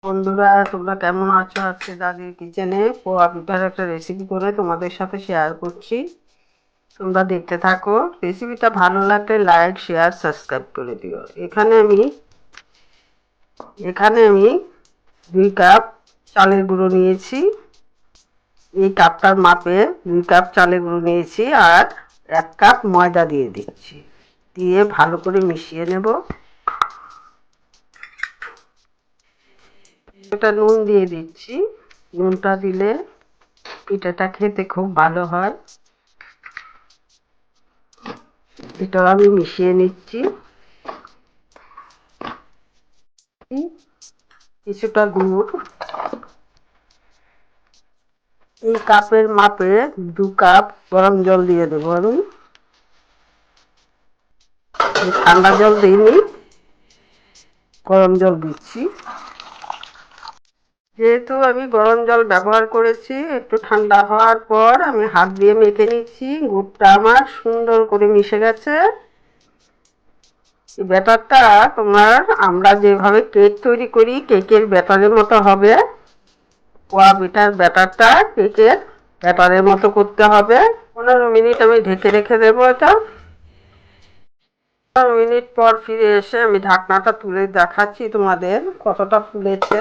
বন্ধুরা, তোমরা কেমন আছো? আজকে দাদির কিচেনে পোহা পিঠার একটা রেসিপি করে তোমাদের সাথে শেয়ার করছি। তোমরা দেখতে থাকো। রেসিপিটা ভালো লাগলে লাইক, শেয়ার, সাবস্ক্রাইব করে দিও। এখানে আমি 2 কাপ চালের গুঁড়ো নিয়েছি। এই কাপটার মাপে 2 কাপ চালের গুঁড়ো নিয়েছি, আর 1 কাপ ময়দা দিয়ে দিচ্ছি। দিয়ে ভালো করে মিশিয়ে নেব। এটা নুন দিয়ে দিচ্ছি। নুনটা দিলে পিঠাটা খেতে খুব ভালো হয়। এটা আমি মিশিয়ে নিচ্ছি। কিছুটা গুড়, এই কাপের মাপে 2 কাপ গরম জল দিয়ে দেবো। আমি ঠান্ডা জল দিইনি, গরম জল দিচ্ছি। যেহেতু আমি গরম জল ব্যবহার করেছি, একটু ঠান্ডা হওয়ার পর আমি হাত দিয়ে মেখে নিচ্ছি। গুড়টা আমার সুন্দর করে মিশে গেছে। ব্যাটারটা আমরা যেভাবে কেক তৈরি করি, কেকের ব্যাটারের মতো হবে। পোয়া পিঠার ব্যাটারটা কেকের ব্যাটারের মতো করতে হবে। 15 মিনিট আমি ঢেকে রেখে দেবো। এটা 15 মিনিট পর ফিরে এসে আমি ঢাকনাটা তুলে দেখাচ্ছি তোমাদের কতটা ফুলেছে।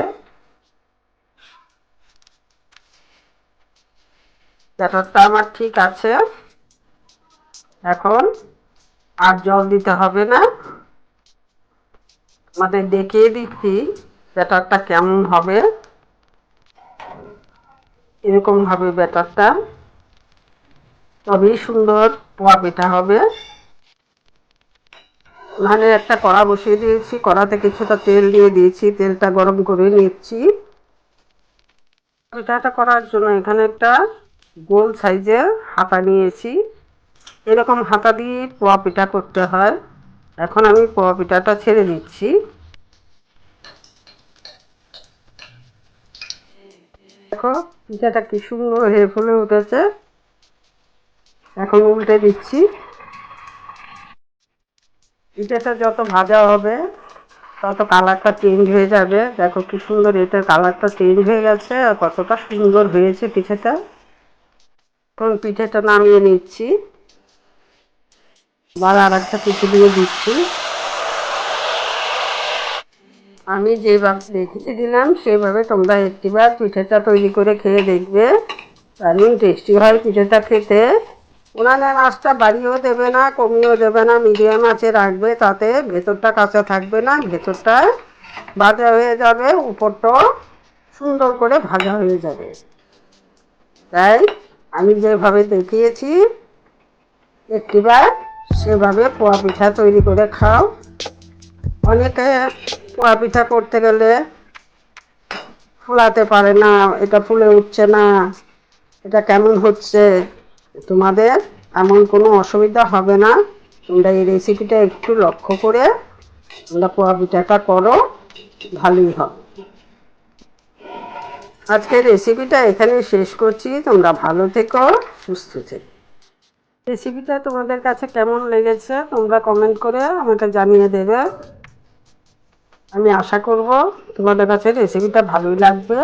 ব্যাটারটা আমার ঠিক আছে। এখন আর জল দিতে হবে না। দেখিয়ে দিচ্ছি ব্যাটারটা কেমন হবে। এরকম ভাবে ব্যাটারটা, তবেই সুন্দর পোয়া পিঠা হবে। একটা কড়া বসিয়ে দিয়েছি, কড়াতে কিছুটা তেল দিয়ে দিয়েছি, তেলটা গরম করে নিচ্ছি। পিঠাটা করার জন্য এখানে একটা গোল সাইজের হাতা নিয়েছি। এরকম হাতা দিয়ে পোয়া পিঠা করতে হয়। এখন আমি পোয়া পিঠাটা ছেড়ে দিচ্ছি। দেখো পিঠাটা কি সুন্দর হয়ে ফুলে উঠেছে। এখন উল্টে দিচ্ছি। পিঠাটা যত ভাজা হবে তত কালারটা চেঞ্জ হয়ে যাবে। দেখো কি সুন্দর এটার কালারটা চেঞ্জ হয়ে গেছে, আর কতটা সুন্দর হয়েছে পিঠাটা। এখন পিঠাটা নামিয়ে নিচ্ছি। আবার আর একটা পিঠে দিয়ে দিচ্ছি। আমি যেভাবে রেখে দিলাম সেভাবে তোমরা একটিবার পিঠাটা তৈরি করে খেয়ে দেখবে। দারুণ টেস্টি হয় পিঠাটা খেতে। উনানের আঁচটা বাড়িয়েও দেবে না, কমিয়েও দেবে না, মিডিয়াম আঁচে রাখবে। তাতে ভেতরটা কাঁচা থাকবে না, ভেতরটা ভাজা হয়ে যাবে, উপরটাও সুন্দর করে ভাজা হয়ে যাবে। তাই আমি যেভাবে দেখিয়েছি একটিবার সেভাবে পোয়া পিঠা তৈরি করে খাও। অনেকে পোয়া পিঠা করতে গেলে ফোলাতে পারে না, এটা ফুলে উঠছে না, এটা কেমন হচ্ছে। তোমাদের এমন কোনো অসুবিধা হবে না। তোমরা এই রেসিপিটা একটু লক্ষ্য করে তোমরা পোয়া পিঠাটা করো, ভালোই হবে। আজকের রেসিপিটা এখানে শেষ করছি। তোমরা ভালো থেকো, সুস্থ থেকো। রেসিপিটা তোমাদের কাছে কেমন লেগেছে তোমরা কমেন্ট করে আমাকে জানিয়ে দেবে। আমি আশা করব তোমাদের কাছে রেসিপিটা ভালোই লাগবে।